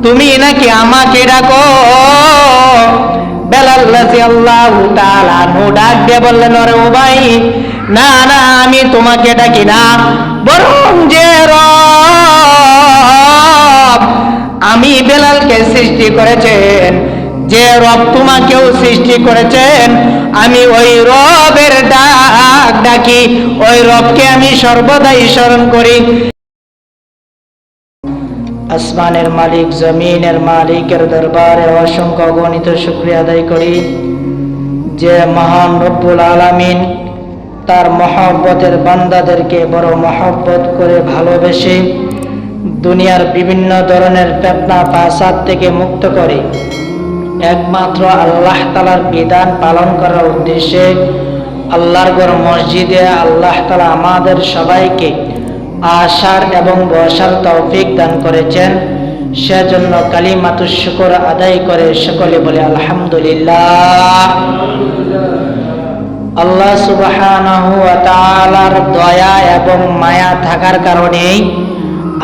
তুমি নাকি আমাকে ডাকো? বেলাল রাদিয়াল্লাহু তাআলা আনহু ডাক দিয়ে বললেন, ওরে উবাই, না না, আমি তোমাকে ডাকি না, বরং যে রব আমি বেলালকে সৃষ্টি করেছেন, যে রব তোমাকেও সৃষ্টি করেছেন, আমি ওই রবের ডাক ডাকি, ওই রবকে আমি সর্বদাই স্মরণ করি। আসমানের মালিক, জমিনের মালিকের দরবারে অসংখ্য অগণিত শুকরিয়া আদায় করি যে মহান রব্বুল আলামিন তার মহব্বতের বান্দাদেরকে বড় মহব্বত করে ভালোবেসে দুনিয়ার বিভিন্ন ধরনের ফিতনা ফাসাদ থেকে মুক্ত করে একমাত্র আল্লাহ তাআলার বিধান পালন করার উদ্দেশ্যে আল্লাহর ঘর মসজিদে আল্লাহ তাআলা আমাদের সবাইকে আসার এবং বসার তৌফিক দান করেছেন। সেজন্য কালিমাতুশ শুকর আদায় করে সকলে বলে আলহামদুলিল্লাহ। আল্লাহ সুবহানাহু ওয়া তাআলার দয়া এবং মায়া থাকার কারণেই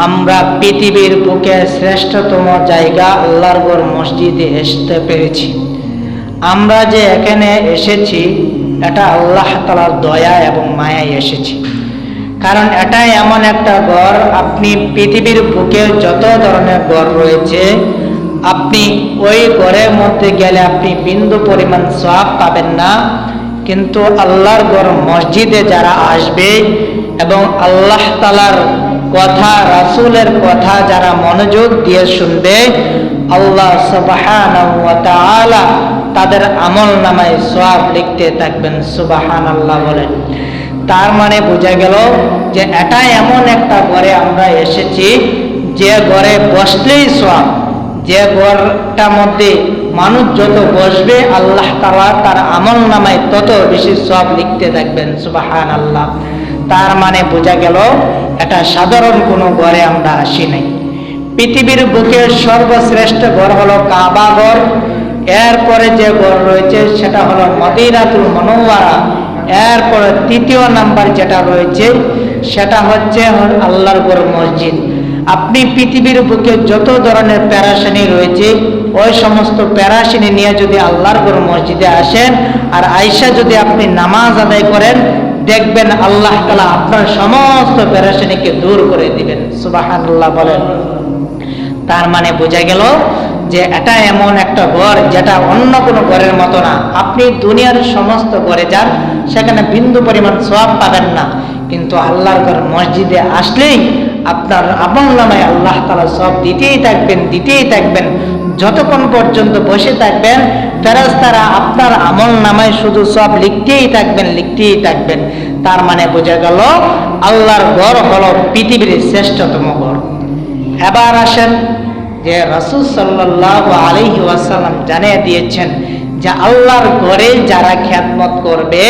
আমরা পৃথিবীর বুকে শ্রেষ্ঠতম জায়গা আল্লাহর ঘর মসজিদে আসতে পেরেছি। আমরা যে এখানে এসেছি এটা আল্লাহ তাআলার দয়া এবং মায়ায় এসেছি। কারণ এটা এমন একটা ঘর, আপনি পৃথিবীর বুকে যত ধরনের ঘর রয়েছে, আপনি ওই ঘরের মধ্যে গেলে আপনি বিন্দু পরিমাণ সওয়াব পাবেন না। কিন্তু আল্লাহর ঘর মসজিদে যারা আসবে এবং আল্লাহ তাআলার কথা, রাসূলের কথা যারা মনোযোগ দিয়ে শুনবে, আল্লাহ সুবহানাহু ওয়া তাআলা তাদের আমলনামায় সওয়াব লিখতে থাকবেন। সুবহানাল্লাহ বলেন। তার মানে বোঝা গেল যে এটা এমন একটা ঘরে আমরা এসেছি যে ঘরে বসলেই সওয়াব, যে ঘরটার মধ্যে মানুষ যত বসবে আল্লাহ তাআলা তার আমলনামায় তত বেশি সওয়াব লিখতে থাকবেন। সুবহানাল্লাহ। তার মানে বোঝা গেল এটা সাধারণ কোনো ঘরে আমরা আসি নাই। পৃথিবীর বুকে সর্বশ্রেষ্ঠ ঘর হলো কাবা ঘর, এরপরে যে ঘর রয়েছে সেটা হলো মদিনাতুল মুনাওয়ারা, এরপরে তৃতীয় নাম্বার যেটা রয়েছে সেটা হচ্ছে আল্লাহর ঘর মসজিদ। আপনি পৃথিবীর বুকে যত ধরনের প্যারাশানি রয়েছে ওই সমস্ত প্যারাশানি নিয়ে যদি আল্লাহর ঘর মসজিদে আসেন আর আয়েশা যদি আপনি নামাজ আদায় করেন, দেখবেন আল্লাহ তাআলা আপনার সমস্ত প্যারাশানিকে দূর করে দিবেন। সুবহানাল্লাহ বলেন। তার মানে বোঝা গেল যে এটা এমন একটা ঘর যেটা অন্য কোনো ঘরের মতো না। আপনি দুনিয়ার সমস্ত ঘরে যান, সেখানে বিন্দু পরিমাণ সওয়াব পাবেন না, কিন্তু আল্লাহর ঘর মসজিদে আসলেই আপনার আমলনামায় আল্লাহ তাআলা সওয়াব দিতেই থাকবেন। যতক্ষণ পর্যন্ত বসে থাকবেন ফেরেশতারা আপনার আমলনামায় শুধু সওয়াব লিখতেই থাকবেন। তার মানে বোঝা গেল আল্লাহর ঘর হলো পৃথিবীর শ্রেষ্ঠতম ঘর। এবার আসেন যে রাসূল সাল্লাল্লাহু আলাইহি ওয়াসাল্লাম জানিয়ে দিয়েছেন যে আল্লাহর ঘরে যারা খিদমত করবে,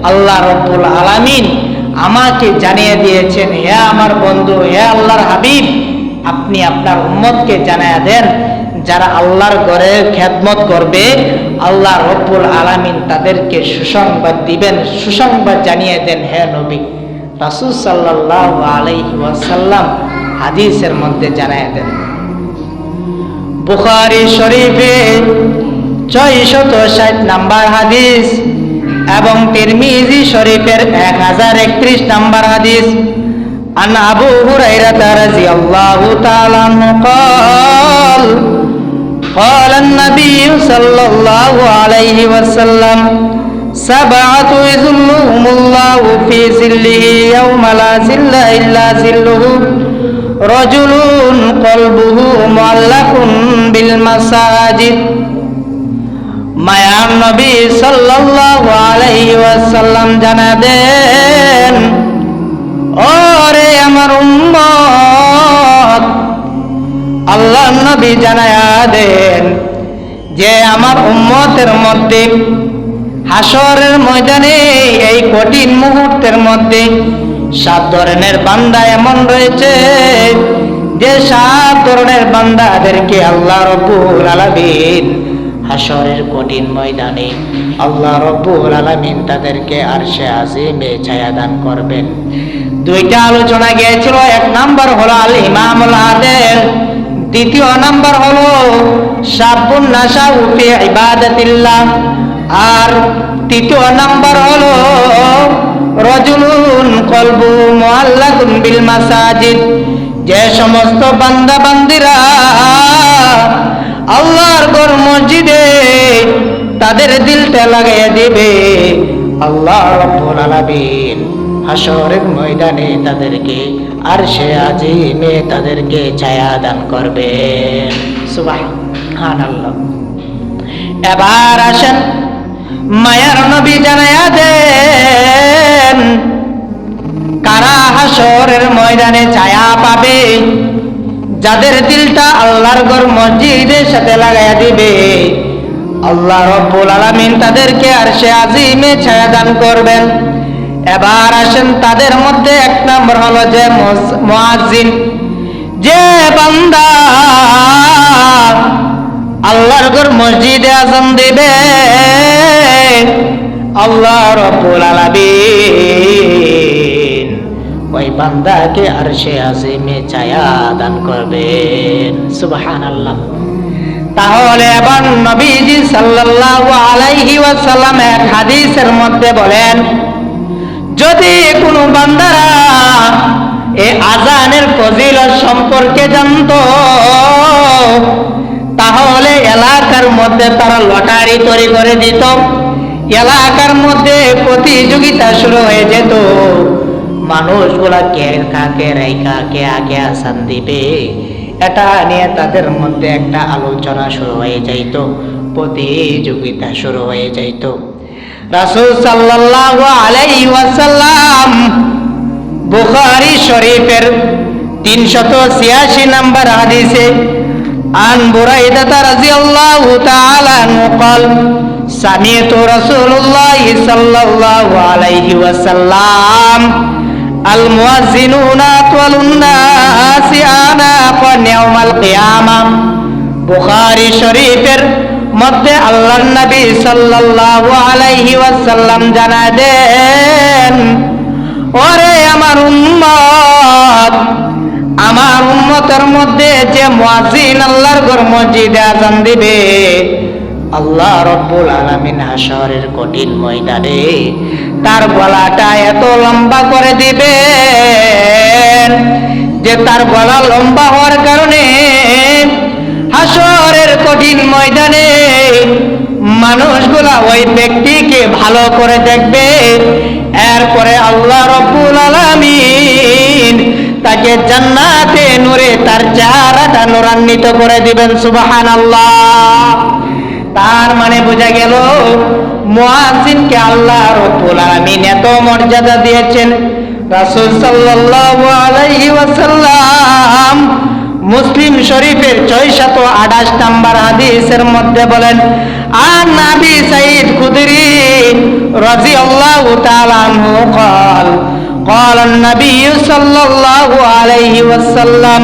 আল্লাহ রাব্বুল আলামিন আমাকে জানিয়ে দিয়েছেন, হে আমার বন্ধু, হে আল্লাহর হাবিব, আপনি আপনার উম্মতকে জানিয়ে দেন যারা আল্লাহর ঘরে খিদমত করবে আল্লাহ রাব্বুল আলামিন তাদেরকে সুসংবাদ দিবেন, সুসংবাদ জানিয়ে দেন হে নবী। রাসূল সাল্লাল্লাহু আলাইহি ওয়াসাল্লাম হাদিসের মধ্যে জানিয়ে দেন। বুখারী শরীফে 660 নাম্বার হাদিস এবং তিরমিজি শরীফের 1031 নাম্বার হাদিস। আন আবু হুরায়রা রাদিয়াল্লাহু তাআলা আনহু قال قال النبي صلى الله عليه وسلم سبعة يظلهم الله في ظله يوم لا ظل إلا ظله رجل قلبه معلق بالمساجد। মায়ার নবী সাল্লাল্লাহু আলাইহি ওয়াসাল্লাম জানা দেন, ওরে আমার উম্মত, আল্লাহর নবী জানায়া দেন যে আমার উম্মতের মধ্যে হাসরের ময়দানে এই কঠিন মুহূর্তের মধ্যে 7 ধরনের বান্দা এমন রয়েছে যে 7 ধরনের বান্দাদেরকে আল্লাহ রাব্বুল আলামিন হাসরের কঠিন ময়দানে আল্লাহ রাব্বুল আলামিন তাদেরকে আরশে আজিমে ছায়া দান করবেন। 2টা আলোচনা গিয়েছিল। 1 নাম্বার হলো আল ইমামুল আদিল, দ্বিতীয় নাম্বার হলো শাবুন নাশাউ ফি ইবাদাতিল্লাহ, আর তৃতীয় নাম্বার হলো রাজুলুন কলবু মুআল্লাকুন বিল মাসাজিদ, যে সমস্ত বান্দা বান্দিরা আল্লাহর ঘর মসজিদে তাদের দিলটা লাগাইয়া দিবে, আল্লাহ রাব্বুল আলামিন হাশরের ময়দানে তাদেরকে আরশে আজিমে তাদেরকে ছায়া দান করবেন। সুবহানাল্লাহ। এবার আসেন মায়ার নবী জানায়া দেন কারা হাশরের ময়দানে ছায়া পাবে। যাদের দিলটা আল্লাহর ঘর মসজিদের সাথে লাগাইয়া দিবে, আল্লাহ রাব্বুল আলামিন তাদেরকে আরশে আজিমে ছায়া দান করবেন। এবার আসেন তাদের মধ্যে এক নম্বর হলো যে মুয়াজ্জিন, যে বান্দা আল্লাহর ঘর মসজিদে আযান দিবে, আল্লাহ রাব্বুল আলামিন ওই বান্দাকে আরশে আজিমে ছায়া দান করবেন। সুবহানাল্লাহ। তাহলে এবার নবীজি সাল্লাল্লাহু আলাইহি ওয়াসাল্লাম এক হাদিসের মধ্যে বলেন, যদি কোনো বান্দারা এই আযানের ফজিলত সম্পর্কে জানতো, তাহলে এলাকার মধ্যে তারা লটারি তৈরি করে দিত, এলাকার মধ্যে প্রতিযোগিতা শুরু হয়ে যেত, মানুষগুলা কে কাকে রাইকা কে আগে আসান দিবে এটা নিয়ে তাদের মধ্যে একটা আলোচনা শুরু হয়ে যাইত, প্রতিযোগিতা শুরু হয়ে যাইত। রাসূল সাল্লাল্লাহু আলাইহি ওয়াসাল্লাম বুখারী শরীফের 386 নম্বর হাদিসে আন বুরাইদা রাদিয়াল্লাহু তাআলা আনহু قال سمعت رسول الله صلى الله عليه وسلم المؤذنون أطول الناس أعناقا يوم القيامة। বুখারী শরীফের মধ্যে আল্লাহর নবী সাল্লাল্লাহু আলাইহি ওয়াসাল্লাম জানায় দেন, ওরে আমার উম্মত, আমার উম্মতের মধ্যে যে মুয়াজ্জিন আল্লাহর ঘর মসজিদে আযান দিবে, আল্লাহ রাব্বুল আলামিন হাশরের কঠিন ময়দানে তার গলাটা এত লম্বা করে দিবেন যে তার গলা লম্বা হওয়ার কারণে হাশরের কঠিন ময়দানে মানুষগুলা ওই ব্যক্তিকে ভালো করে দেখবে। এরপরে আল্লাহ রাব্বুল আলামিন তাকে জান্নাতে নূরে তার চেহারাটা নূরান্বিত করে দিবেন। সুবহানাল্লাহ। তার মানে বোঝা গেল মুয়াজ্জিনকে আল্লাহ রাব্বুল আলামিন এত মর্যাদা দিয়েছেন। রাসূল সাল্লাল্লাহু আলাইহি ওয়াসাল্লাম মুসলিম শরীফের 628 নম্বর হাদিসের মধ্যে বলেন, আন নবী সাইদ খুদরি রাদিয়াল্লাহু তাআলা আনহু قال قال النبي صلى الله عليه وسلم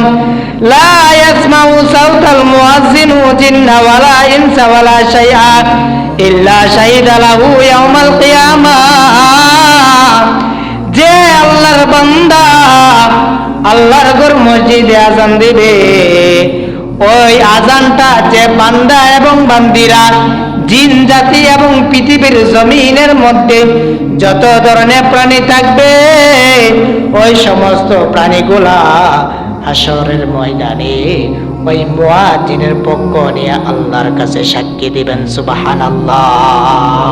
لا يسمع صوت المؤذن جن ولا انس ولا شيئا الا شهد له يوم القيامه। যে আল্লাহর বান্দা আল্লাহর ঘর মসজিদে আযান দিবে, ওই আযানটা যে বান্দা এবং বান্দিরা জিন জাতি এবং পৃথিবীর জমিনের মধ্যে যত ধরনের প্রাণী থাকবে, ওই সমস্ত প্রাণীগুলা হাশরের ময়দানে ওই মুয়াজ্জিনের পক্ষ নিয়ে আল্লাহর কাছে সাক্ষী দিবেন। সুবহানাল্লাহ।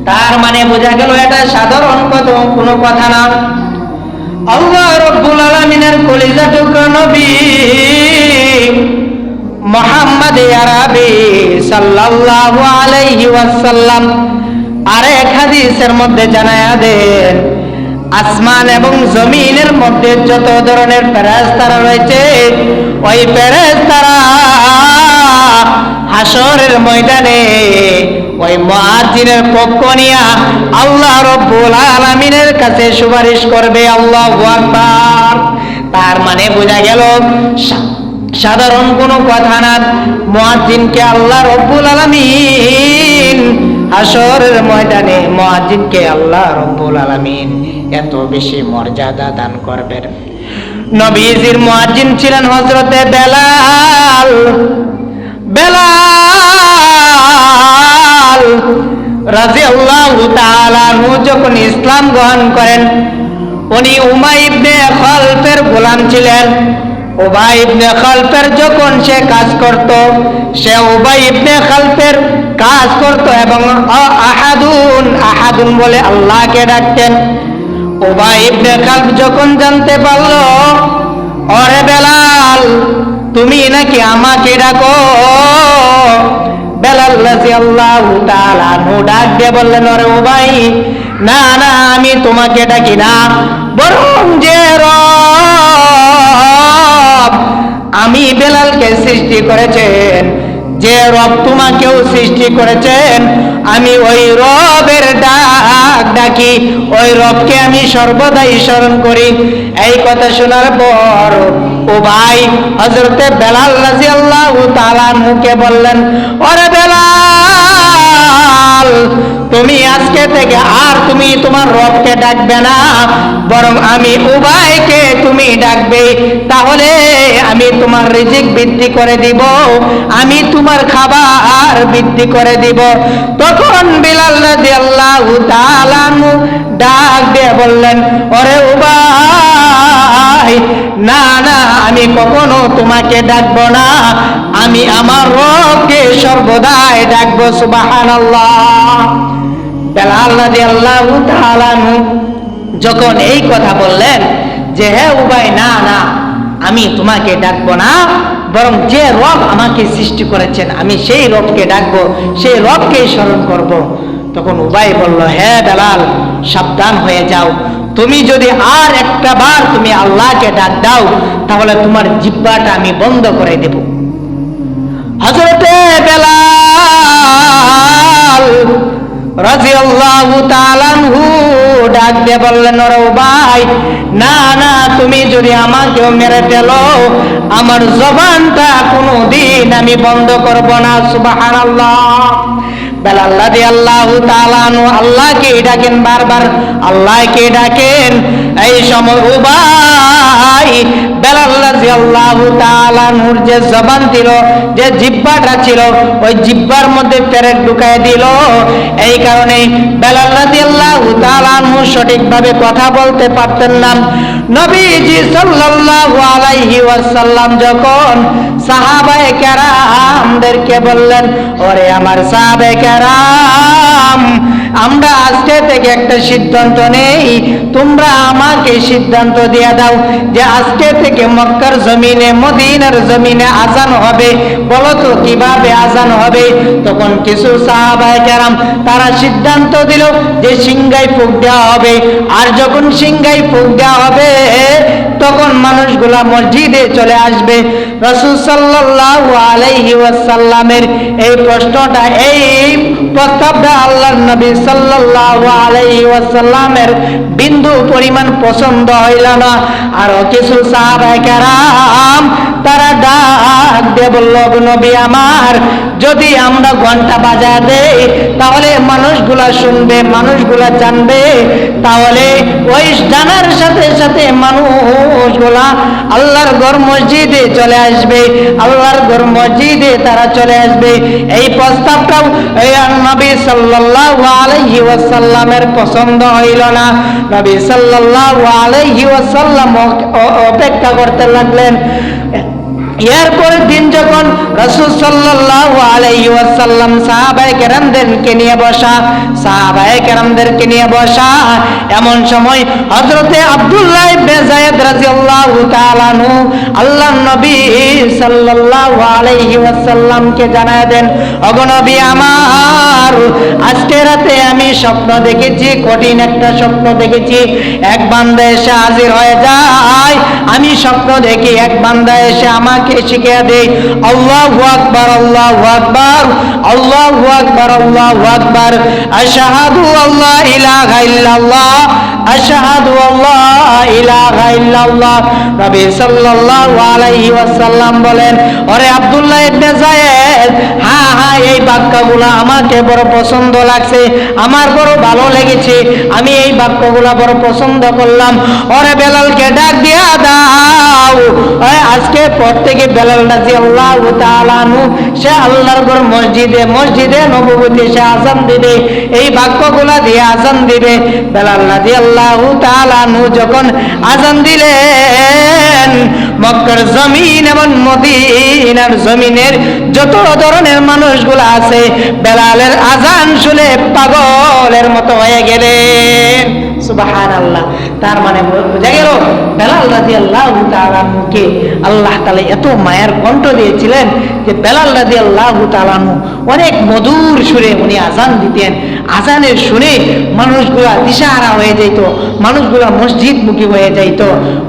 তার মানে বোঝা গেল এটা সাধারণ কোনো কথা না। আল্লাহ রাব্বুল আলামিনের কলিজা টুকরা নবী মুহাম্মদ আরবি সাল্লাল্লাহু আলাইহি ওয়াসাল্লাম আরেক হাদিসের মধ্যে জানায়া দেন, আসমান এবং জমিনের মধ্যে যত ধরনের ফেরেশতারা রয়েছে, ওই ফেরেশতারা হাশরের ময়দানে ওই মুয়াজ্জিনের পক্ষ নিয়ে আল্লাহ রাব্বুল আলামিনের কাছে সুপারিশ করবে। আল্লাহু আকবার। তার মানে বোঝা গেল সাধারণ কোনো কথা না, মুয়াজ্জিনকে আল্লাহ রাব্বুল আলামিন হাশরের ময়দানে মুয়াজ্জিনকে আল্লাহ রাব্বুল আলামিন এত বেশি মর্যাদা দান করবেন। নবীজির মুয়াজ্জিন ছিলেন হযরতে বেলাল। বেলাল রাদিয়াল্লাহু তাআলা আনহু যখন ইসলাম গ্রহণ করেন, উনি উমাইয়া ইবনে খালফের গোলাম ছিলেন। উবাই ইবনে খালফের যখন সে কাজ করত, সে উবাই ইবনে খালফের কাজ করত এবং আহাদুন আহাদুন বলে আল্লাহকে ডাকতেন। উবাই ইবনে খালফ যখন জানতে পারল, ওরে বেলাল তুমি নাকি আমাকে ডাকো, বেলাল রাদিয়াল্লাহু তাআলা আনহু ডাক দিয়ে বললেন, ওরে উবাই, না না আমি তোমাকে ডাকি না, বরং যে রব আমি বেলালকে সৃষ্টি করেছেন, যে রব তোমাকেও সৃষ্টি করেছেন, আমি ওই রবের ডাক ডাকি, ওই রবকে আমি সর্বদাই স্মরণ করি। এই কথা শোনার পর উবাই হযরতে বেলাল রাদিয়াল্লাহু তাআলা আনহুকে বললেন, ওরে বেলাল তুমি আজকে থেকে আর তুমি তোমার রবকে ডাকবে না, বরং আমি উবাইকে তুমি ডাকবে, তাহলে আমি তোমার রিজিক বৃদ্ধি করে দিব, আমি তোমার খাবার বৃদ্ধি করে দিব। তখন বিলাল রাদিয়াল্লাহু তাআলা আনহু ডাক দিয়ে বললেন, ওরে উবাই, না না আমি কখনো তোমাকে ডাকবো না, আমি আমার রবকে সর্বদাই ডাকবো। সুবহানাল্লাহ। বেলাল রাদিয়াল্লাহু তাআলা আনহু যখন এই কথা বললেন যে হে উবাই, না না আমি তোমাকে ডাকবো না, বরং যে রব আমাকে সৃষ্টি করেছেন আমি সেই রবকে ডাকবো, সেই রবকে স্মরণ করব। তখন উবাই বলল, হে বেলাল সাবধান হয়ে যাও, তুমি যদি আর একটা বার তুমি আল্লাহকে ডাক দাও তাহলে তোমার জিহ্বাটা আমি বন্ধ করে দেব। হযরতে বেলাল রাদিয়াল্লাহু তাআলা আনহু ডাক দিয়ে বললেন, ওরে উবাই, না না তুমি যদি আমাকেও মেরে ফেলো আমার জবানটা কোনোদিন আমি বন্ধ করব না। সুবহানাল্লাহ। বেলাল রাদিয়াল্লাহু তাআলা আনহু আল্লাহকে ডাকেন, বারবার আল্লাহকে ডাকেন। এই সময় উবাই বেলাল রাদিয়াল্লাহু তাআলা আনহুর যে জবান ছিল, যে জিহ্বাটা ছিল, ওই জিহ্বার মধ্যে পেরেক ঢুকায় দিল। এই কারণে বেলাল রাদিয়াল্লাহু তাআলা আনহু সঠিকভাবে কথা বলতে পারতেন না। নবীজি সাল্লাল্লাহু আলাইহি ওয়াসাল্লাম যখন সাহাবায়ে কেরামদেরকে বললেন, ওরে আমার সাহাবায়ে কেরাম, আমরা আজকে থেকে একটা সিদ্ধান্ত নেই, তোমরা আমাকে সিদ্ধান্ত দিয়ে দাও যে আজকে থেকে মক্কার জমিনে মদিনার জমিনে আজান হবে। বলো তো কিভাবে আজান হবে? তখন কিছু সাহাবায়ে কেরাম তারা সিদ্ধান্ত দিল যে সিংহায় ফুঁক দেওয়া হবে, আর যখন সিংহায় ফুঁক দেওয়া হবে তখন মানুষগুলা মসজিদে চলে আসবে। রাসূল সাল্লাল্লাহু আলাইহি ওয়াসাল্লামের এই প্রশ্নটা, এই প্রস্তাবটা আল্লাহর নবী সাল্লাল্লাহু আলাইহি ওয়াসাল্লামের বিন্দু পরিমাণ পছন্দ হইল না। আর কিছু সাহাবায়ে কেরাম তারা ডাক দিয়ে বলল, নবী আমার, যদি আমরা ঘন্টা বাজা দেই তাহলে মানুষগুলা শুনবে, মানুষগুলা জানবে, তাহলে ওই জানার সাথে সাথে মানুষগুলা আল্লাহর ঘর মসজিদে চলে আসবে, আল্লাহর ঘর মসজিদে তারা চলে আসবে। এই প্রস্তাবটাও নবী সাল্লাল্লাহু আলাইহি ওয়াসাল্লামের পছন্দ হইল না। নবী সাল্লাল্লাহু আলাইহি ওয়াসাল্লাম অপেক্ষা করতে লাগলেন। এরপর দিন যখন রাসূল সাল্লাল্লাহু আলাইহি ওয়াসাল্লাম সাহাবায়ে কেরামদেরকে নিয়ে বসা, সাহাবায়ে কেরামদেরকে নিয়ে বসা, এমন সময় হযরতে আব্দুল্লাহ ইবনে যায়েদ রাদিয়াল্লাহু তাআলা আনহু আল্লাহর নবী সাল্লাল্লাহু আলাইহি ওয়াসাল্লামকে জানায় দেন, ওগো নবী আমার, আজকে রাতে আমি স্বপ্ন দেখেছি, কঠিন একটা স্বপ্ন দেখেছি। এক বান্দা এসে হাজির হয়ে যায়, আমি স্বপ্ন দেখি এক বান্দা এসে আমাকে শিখিয়ে দেয় আল্লাহু আকবার, আল্লাহু আকবার, আল্লাহু আকবার, আল্লাহু আকবার, আশহাদু আল্লা ইলাহা ইল্লাল্লাহ, আশহাদু আল্লা ইলাহা ইল্লাল্লাহ। নবী সাল্লাল্লাহু আলাইহি ওয়াসাল্লাম বলেন, ওরে আব্দুল্লাহ ইবনে যায়েদ, হ্যাঁ হ্যাঁ এই বাক্যগুলো আমাকে বড় পছন্দ লাগছে, আমার বড় ভালো লেগেছে, আমি এই বাক্যগুলো বড় পছন্দ করলাম। ওরে বেলালকে ডাক দিয়া দাও, আজকে প্রত্যেকে বেলাল রাদিয়াল্লাহু তাআলা আনহু সে আল্লাহর ঘর মসজিদে নববীতে সে আযান দিবে, এই বাক্যগুলা দিয়ে আযান দিবে। বেলাল রাদিয়াল্লাহু তাআলা আনহু যখন আযান দিলেন, মক্কার জমিন এবং মদিনার জমিনের যত ধরনের মানুষগুলো আছে বেলালের আযান শুনে পাগলের মতো হয়ে গেলেন। সুবহানাল্লাহ। তার মানে বোঝা গেল বেলাল রাদিয়াল্লাহু তাআলা আনহুকে আল্লাহ তাআলা এত মায়ের কণ্ঠ দিয়েছিলেন যে বেলাল রাদিয়াল্লাহু তাআলা আনহু অনেক মধুর সুরে উনি আযান দিতেন। আযানের শুনে মানুষগুলা দিশাহারা হয়ে যেত, মানুষগুলা মসজিদমুখী হয়ে যাইত।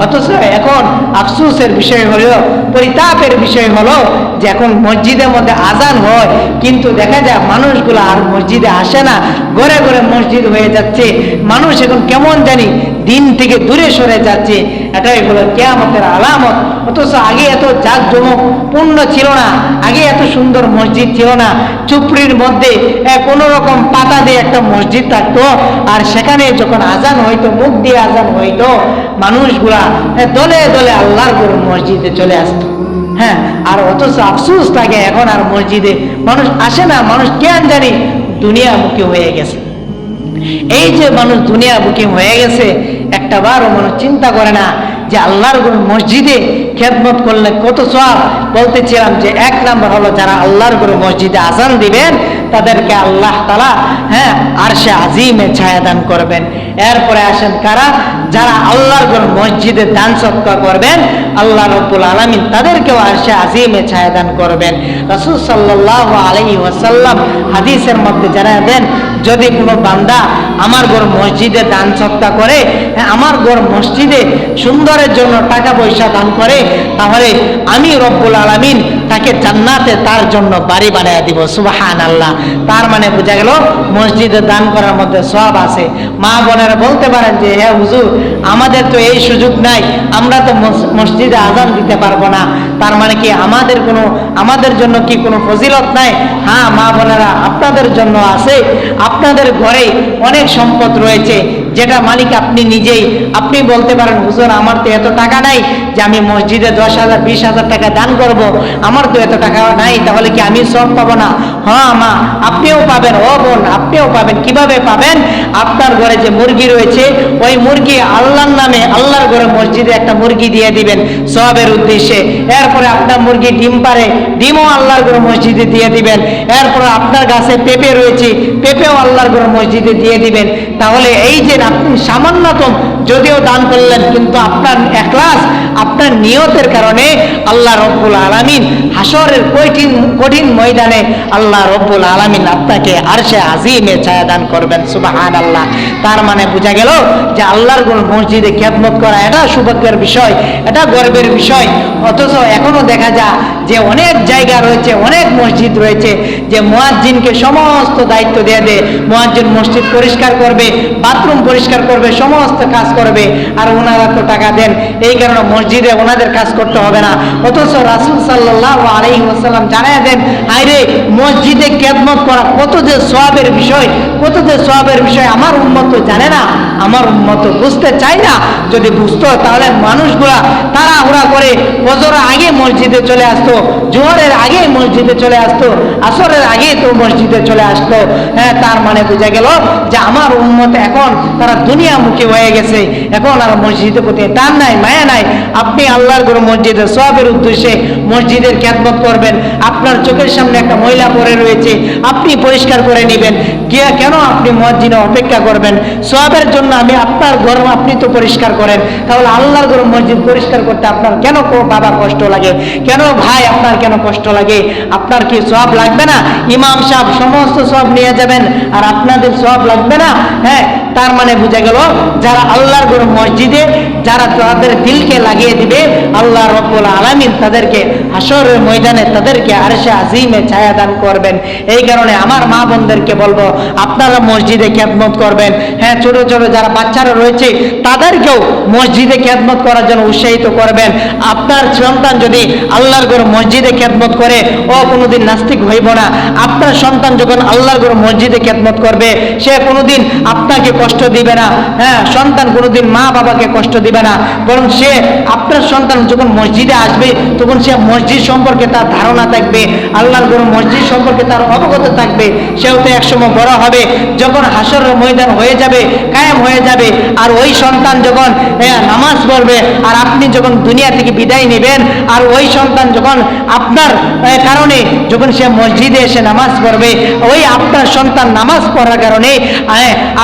অথচ এখন আফসোসের বিষয় হলো, পরিতাপের বিষয় হলো যে এখন মসজিদের মধ্যে আযান হয় কিন্তু দেখা যায় মানুষগুলা আর মসজিদে আসে না, ঘরে ঘরে মসজিদ হয়ে যাচ্ছে। মানুষ এখন কেমন জানি দিন থেকে দূরে সরে যাচ্ছে। এটাই হলো কিয়ামতের আলামত। অথচ আগে এত জাঁকজমক পূর্ণ ছিল না, আগে এত সুন্দর মসজিদ ছিল না। চুপড়ির মধ্যে কোনো রকম পাতা দিয়ে একটা মসজিদ থাকতো, আর সেখানে যখন আযান হইতো, মুখ দিয়ে আযান হইতো, মানুষগুলা দলে দলে আল্লাহর ঘর মসজিদে চলে আসতো। হ্যাঁ, আর অথচ আফসোস থাকে এখন আর মসজিদে মানুষ আসে না। মানুষ কেন জানি দুনিয়ামুখী হয়ে গেছে। এই যে মানুষ দুনিয়ামুখী হয়ে গেছে, একটাবারও মানুষ চিন্তা করে না যে আল্লাহর ঘর মসজিদে খেদমত করলে কত সওয়াব। বলতেছিলাম যে এক নাম্বার হলো যারা আল্লাহর ঘর মসজিদে আযান দিবেন তাদেরকে আল্লাহ তাআলা আরশে আজিমে ছায়া দান করবেন। এরপরে আসেন কারা? যারা আল্লাহর ঘর মসজিদে দান সদকা করবেন, আল্লাহ রাব্বুল আলামিন তাদেরকেও আরশে আজিমে ছায়া দান করবেন। রাসূল সাল্লাল্লাহু আলাইহি ওয়াসাল্লাম হাদিসের মধ্যে জানায় দেন, যদি কোনো বান্দা আমার ঘর মসজিদে দান সদকা করে, আমার ঘর মসজিদে সুন্দরের জন্য টাকা পয়সা দান করে, তাহলে আমি রব্বুল আলামিন তাকে জান্নাতে তার জন্য বাড়ি বানায় দিব। সুবহানাল্লাহ। তার মানে বোঝা গেল মসজিদে দান করার মধ্যে সওয়াব আছে। মা বোনেরা বলতে পারেন যে হ্যাঁ হুজুর, আমাদের তো এই সুযোগ নাই, আমরা তো মসজিদে আযান দিতে পারবো না। তার মানে কি আমাদের জন্য কি কোনো ফজিলত নাই? হ্যাঁ মা বোনেরা, আপনাদের জন্য আছে। আপনাদের ঘরে অনেক সম্পদ রয়েছে, যেটা মালিক আপনি নিজেই। আপনি বলতে পারেন হুজুর, আমার তো এত টাকা নাই যে আমি মসজিদে 10,000 20,000 টাকা দান করব, আমার তো এত টাকা নাই, তাহলে কি আমি সওয়াব পাবো না? হ্যাঁ মা, আপনিও পাবেন। ও বোন, আপনিও পাবেন। কিভাবে পাবেন? আপনার ঘরে যে মুরগি রয়েছে, ওই মুরগি আল্লাহর নামে আল্লাহর ঘরে মসজিদে একটা মুরগি দিয়ে দিবেন সওয়াবের উদ্দেশ্যে। এরপরে আপনার মুরগি ডিম পারে, ডিমও আল্লাহর ঘরে মসজিদে দিয়ে দিবেন। এরপরে আপনার গাছে পেঁপে রয়েছে, পেঁপেও আল্লাহর ঘরে মসজিদে দিয়ে দিবেন। তাহলে এই যে আপনি সামান্যতম যদিও দান করলেন, কিন্তু আপনার ইখলাস, আপনার নিয়তের কারণে আল্লাহ রব্বুল আলামিন হাসরের কঠিন ময়দানে আল্লাহ রব্বুল আলামিন আপনাকে আরশে আজিমে ছায়া দান করবেন। সুবহানাল্লাহ। তার মানে বোঝা গেল যে আল্লাহর ঘর মসজিদে খেদমত করা এটা সৌভাগ্যের বিষয়, এটা গর্বের বিষয়। অথচ এখনো দেখা যায় যে অনেক জায়গা রয়েছে, অনেক মসজিদ রয়েছে যে মুয়াজ্জিনকে সমস্ত দায়িত্ব দিয়ে দেয়। মুয়াজ্জিন মসজিদ পরিষ্কার করবে, বাথরুম পরিষ্কার করবে, সমস্ত কাজ করবে, আর ওনারা তো টাকা দেন, এই কারণে মসজিদে ওনাদের কাজ করতে হবে না। অথচ রাসূল সাল্লাল্লাহু আলাইহি ওয়াসাল্লাম জানায় দেন, আরে মসজিদে খেদমত করা কত যে সওয়াবের বিষয়, কত যে সওয়াবের বিষয় আমার উম্মত তো জানে না, আমার উম্মত তো বুঝতে চায় না। যদি বুঝতো তাহলে মানুষগুলা তাড়াহুড়া করে ফজরের আগে মসজিদে চলে আসতো, জোহরের আগে মসজিদে চলে আসতো, আসরের আগে তো মসজিদে চলে আসতো। হ্যাঁ, তার মানে বোঝা গেল যে আমার উম্মত এখন তারা দুনিয়ামুখী হয়ে গেছে, এখন আর মসজিদের প্রতি টান নাই, মায়া নাই। আপনি আল্লাহর ঘর মসজিদে সওয়াবের উদ্দেশ্যে মসজিদের খেদমত করবেন। আপনার চোখের সামনে একটা ময়লা পড়ে রয়েছে, আপনি পরিষ্কার করে নেবেন। কেন আপনি মুয়াজ্জিনে অপেক্ষা করবেন? সওয়াবের জন্য আমি আপনার ঘর আপনি তো পরিষ্কার করেন, তাহলে আল্লাহর ঘর মসজিদ পরিষ্কার করতে আপনার কেন বাবা কষ্ট লাগে? কেন ভাই আপনার কেন কষ্ট লাগে? আপনার কি সওয়াব লাগবে না? ইমাম সাহেব সমস্ত সওয়াব নিয়ে যাবেন আর আপনাদের সওয়াব লাগবে না? হ্যাঁ, তার মানে বোঝা গেল যারা আল্লাহর ঘর মসজিদে যারা তাদের দিলকে লাগিয়ে দিবে, আল্লাহ রাব্বুল আলামিন তাদেরকে হাসরের ময়দানে তাদেরকে আরশে আজিমে ছায়া দান করবেন। এই কারণে আমার মা বোনদেরকে বলবো, আপনারা মসজিদে খেদমত করবেন। হ্যাঁ, ছোট ছোট যারা বাচ্চারা রয়েছে তাদেরকেও মসজিদে খেদমত করার জন্য উৎসাহিত করবেন। আপনার সন্তান যদি আল্লাহর ঘর মসজিদে খেদমত করে, ও কোনোদিন নাস্তিক হইব না। আপনার সন্তান যখন আল্লাহর ঘর মসজিদে খেদমত করবে, সে কোনোদিন আপনাকে কষ্ট দিবে না, হ্যাঁ, সন্তান কোনোদিন মা বাবাকে কষ্ট দিবে না, বরং সে আপনার সন্তান যখন মসজিদে আসবে তখন সে মসজিদ সম্পর্কে তার ধারণা থাকবে, আল্লাহর ঘর মসজিদ সম্পর্কে তার অবগত থাকবে। সেও তো একসময় বড় হবে, যখন হাসরের ময়দান হয়ে যাবে, কায়েম হয়ে যাবে, আর ওই সন্তান যখন নামাজ পড়বে, আর আপনি যখন দুনিয়া থেকে বিদায় নেবেন, আর ওই সন্তান যখন আপনার কারণে যখন সে মসজিদে এসে নামাজ পড়বে, ওই আপনার সন্তান নামাজ পড়ার কারণে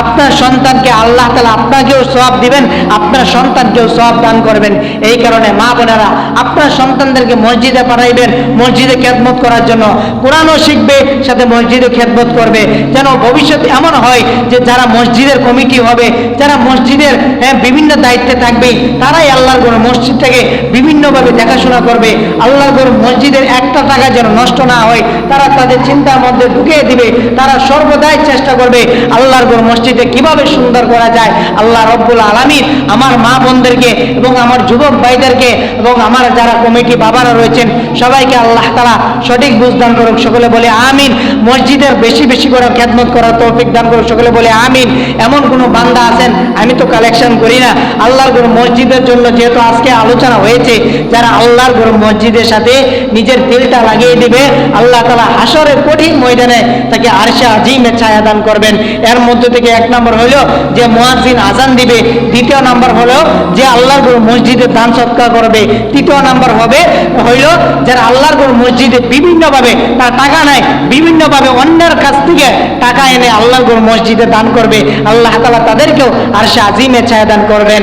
আপনার সন্তানকে আল্লাহ তাআলা আপনাকেও সওয়াব দিবেন, আপনার সন্তানকেও সওয়াব দান করবেন। এই কারণে মা বোনেরা আপনার সন্তানদেরকে মসজিদে পাঠাইবেন, মসজিদে খেদমত করার জন্য, কোরআনও শিখবে, সাথে মসজিদে খেদমত করবে, যেন ভবিষ্যতে এমন হয় যে যারা মসজিদের কমিটি হবে, যারা মসজিদের বিভিন্ন দায়িত্বে থাকবে, তারাই আল্লাহর ঘর মসজিদটাকে বিভিন্নভাবে দেখাশোনা করবে। আল্লাহর ঘর মসজিদের একটা টাকা যেন নষ্ট না হয়, তারা তাদের চিন্তার মধ্যে ঢুকিয়ে দিবে, তারা সর্বদাই চেষ্টা করবে আল্লাহর ঘর মসজিদে কিভাবে সুন্দর করা যায়। আল্লাহ রব্বুল আলামিন আমার মা বোনদেরকে এবং আমার যুবক ভাইদেরকে এবং আমার যারা কমিটি বাবারা রয়েছেন সবাইকে আল্লাহ তাআলা সঠিক বুঝ দান করুক, সকলে বলে আমিন। মসজিদের বেশি বেশি করে খেদমত করার তৌফিক দান করুক, সকলে বলে আমিন। এমন কোনো বান্দা আছেন, আমি তো কালেকশন করি না, আল্লাহর ঘর মসজিদের জন্য যেহেতু আজকে আলোচনা হয়েছে, যারা আল্লাহর ঘর মসজিদের সাথে নিজের দিলটা লাগিয়ে দিবে, আল্লাহ তাআলা হাসরের কঠিন ময়দানে তাকে আরশে আজিমে ছায়া দান করবেন। এর মধ্যে থেকে এক নম্বর হলো যে মুয়াজ্জিন আযান দিবে, দ্বিতীয় নম্বর হলো যে আল্লাহর ঘর মসজিদে দান সৎকার করবে, তৃতীয় নম্বর হইল যারা আল্লাহর ঘর মসজিদে বিভিন্নভাবে, তার টাকা নাই, বিভিন্নভাবে অন্যের কাছ থেকে টাকা এনে আল্লাহর ঘর মসজিদে দান করবে, আল্লাহ তাআলা তাদেরকেও আরশে আজিমে ছায়া দান করবেন।